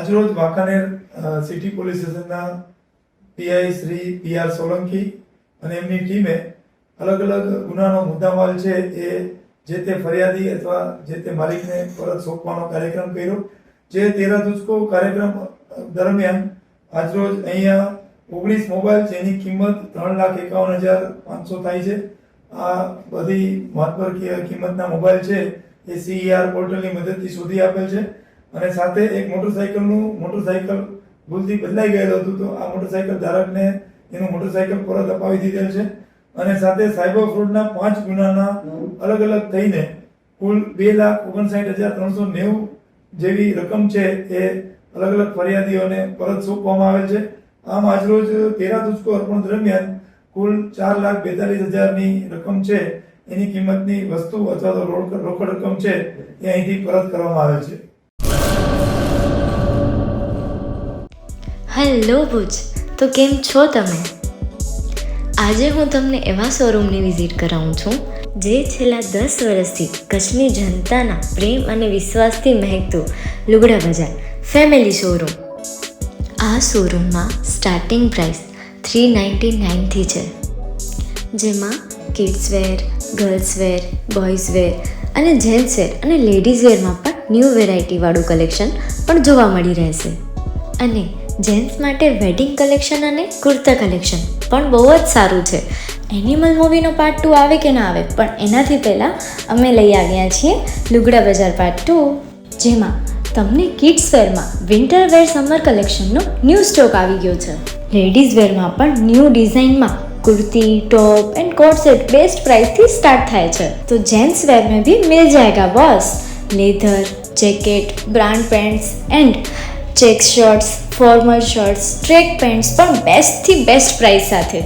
આજરોજ Wankaner city police સ્ટેશનના PI Shri પી.આર. Solanki અને એમની ટીમે અલગ અલગ ગુનાનો મુદ્દામાલ છે એ જે તે ફરિયાદી અથવા જે તે માલિકને પરત સોંપવાનો કાર્યક્રમ કર્યો. જે તેરા તુજકો કાર્યક્રમ દરમિયાન આજરોજ અહીંયા 19 મોબાઈલ જેની કિંમત 3,51,500 થાય છે. આ બધી મહત્વર કિંમતના મોબાઈલ છે એ CER પોર્ટલની મદદથી શોધી આપેલ છે. અને સાથે એક મોટરસાઇકલ ભૂલથી બદલાઈ ગયેલું હતું, તો આ મોટરસાઇકલ ધારકને એનું મોટરસાઇકલ પરત અપાવી દીધેલ છે. અને સાથે સાયબર ફ્રોડના 5 ગુનાના અલગ અલગ થઈને કુલ 2,59,390 જેવી રકમ છે એ અલગ અલગ ફરિયાદીઓને પરત સોંપવામાં આવેલ છે. આમ આજરોજ તેરા તુજકો અર્પણ દરમિયાન કુલ 4,42,000ની રકમ છે એની કિંમતની વસ્તુ અથવા તો રોકડ રકમ છે એ અહીંથી પરત કરવામાં આવેલ છે. હેલો ભુજ, તો કેમ છો તમે? આજે હું તમને એવા શોરૂમની વિઝિટ કરાવું છું જે છેલ્લા 10 વર્ષથી કચ્છની જનતાના પ્રેમ અને વિશ્વાસથી મહેકતું લુગડા બજાર ફેમિલી શોરૂમ. આ શોરૂમમાં સ્ટાર્ટિંગ પ્રાઇસ 399થી છે, જેમાં kids wear, girls wear, boys wear અને જેન્ટ્સ વેર અને લેડીઝ વેરમાં પણ ન્યૂ વેરાયટીવાળું કલેક્શન પણ જોવા મળી રહેશે. અને જેન્ટ્સ માટે વેડિંગ કલેક્શન અને કુર્તા કલેક્શન પણ બહુ જ સારું છે. એનિમલ મૂવીનો પાર્ટ 2 આવે કે ના આવે, પણ એનાથી પહેલાં અમે લઈ આવ્યા છીએ લુગડા બજાર પાર્ટ 2, જેમાં તમને કિડ્સ વેરમાં વિન્ટર વેર સમર કલેક્શનનો ન્યૂ સ્ટોક આવી ગયો છે. લેડીઝ વેરમાં પણ ન્યૂ ડિઝાઇનમાં kurti, top and coat set best price थी स्टार्ट थाय छे. तो जेंट्स वेर में भी मिल जाएगा boss. Leather, jacket, brand pants and check shirts, formal shirts, track pants पर बेस्ट थी बेस्ट प्राइस साथे.